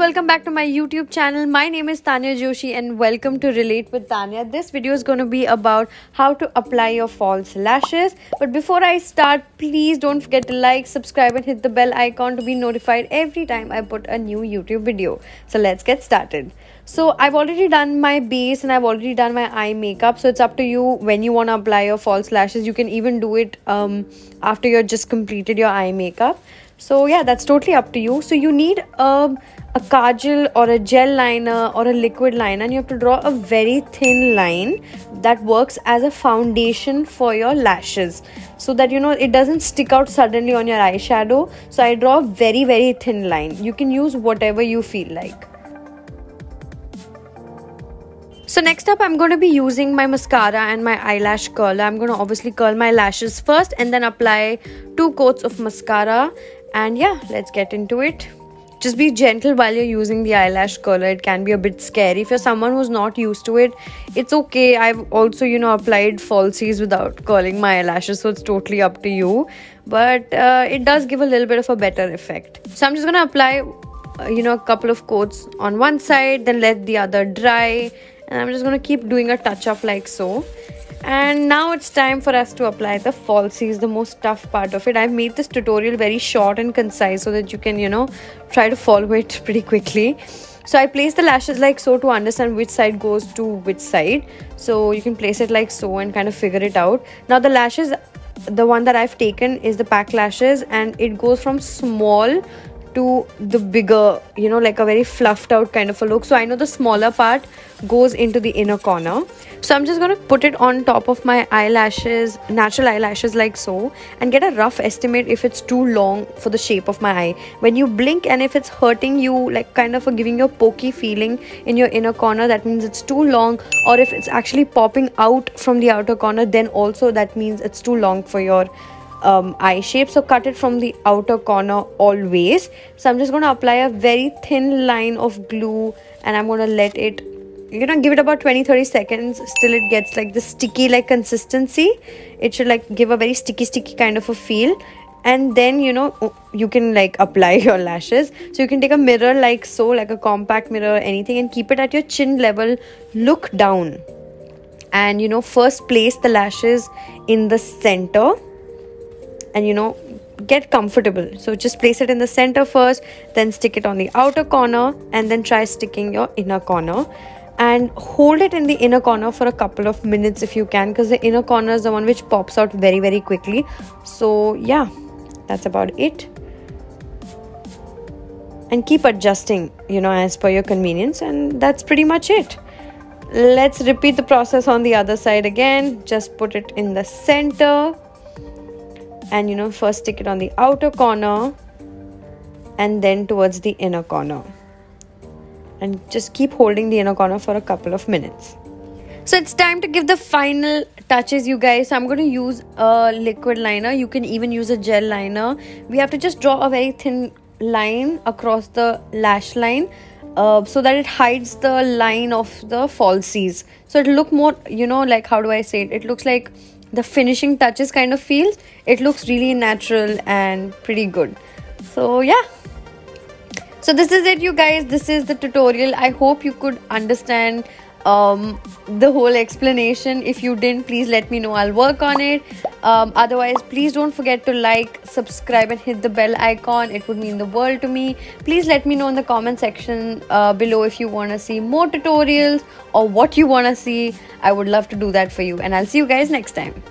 welcome back to my YouTube channel. My name is Tanya Joshi and welcome to Relate with Tanya. This video is going to be about how to apply your false lashes. But before I start, please don't forget to like, subscribe and hit the bell icon to be notified every time I put a new YouTube video. So let's get started. So I've already done my base and I've already done my eye makeup. So it's up to you when you want to apply your false lashes. You can even do it after you're just completed your eye makeup. So yeah, that's totally up to you. So you need a kajal or a gel liner or a liquid liner, and you have to draw a very thin line that works as a foundation for your lashes, so that it doesn't stick out suddenly on your eyeshadow. So I draw a very thin line. You can use whatever you feel like. So next up, I'm going to be using my mascara and my eyelash curler. I'm going to obviously curl my lashes first and then apply 2 coats of mascara. And yeah, let's get into it. Just be gentle while you're using the eyelash curler. It can be a bit scary. If you're someone who's not used to it, it's okay. I've also, applied falsies without curling my eyelashes. So it's totally up to you. But it does give a little bit of a better effect. So I'm just going to apply, a couple of coats on one side. Then let the other dry. And I'm just going to keep doing a touch up like so. And now it's time for us to apply the falsies, the most tough part of it. I've made this tutorial very short and concise so that you can, try to follow it pretty quickly. So I place the lashes like so to understand which side goes to which side. So you can place it like so and kind of figure it out. Now the lashes, the one that I've taken is the PAC lashes, and it goes from small to the bigger, like a very fluffed out kind of a look. So I know the smaller part goes into the inner corner. So I'm just going to put it on top of my eyelashes, natural eyelashes like so, and get a rough estimate if it's too long for the shape of my eye. When you blink and if it's hurting you, like kind of giving you a pokey feeling in your inner corner, that means it's too long. Or if it's actually popping out from the outer corner, then also that means it's too long for your eye shape. So cut it from the outer corner always. So I'm just going to apply a very thin line of glue, and I'm going to let it, give it about 20-30 seconds till it gets like the sticky like consistency. It should like give a very sticky kind of a feel. And then you can like apply your lashes. So you can take a mirror like so, like a compact mirror or anything, and keep it at your chin level. Look down and first place the lashes in the center. And get comfortable. So just place it in the center first, then stick it on the outer corner, and then try sticking your inner corner, and hold it in the inner corner for a couple of minutes if you can, because the inner corner is the one which pops out very quickly. So yeah, that's about it. And keep adjusting as per your convenience, and that's pretty much it. Let's repeat the process on the other side again. Just put it in the center, and first stick it on the outer corner and then towards the inner corner, and just keep holding the inner corner for a couple of minutes. So it's time to give the final touches, you guys. So I'm going to use a liquid liner. You can even use a gel liner. We have to just draw a very thin line across the lash line so that it hides the line of the falsies. So it'll look more, like, how do I say it? It looks like the finishing touches kind of feels. It looks really natural and pretty good. So yeah, so this is it, you guys. This is the tutorial. I hope you could understand the whole explanation. If you didn't, please let me know. I'll work on it. Otherwise, please don't forget to like, subscribe and hit the bell icon. It would mean the world to me. Please let me know in the comment section below if you want to see more tutorials or what you want to see. I would love to do that for you, and I'll see you guys next time.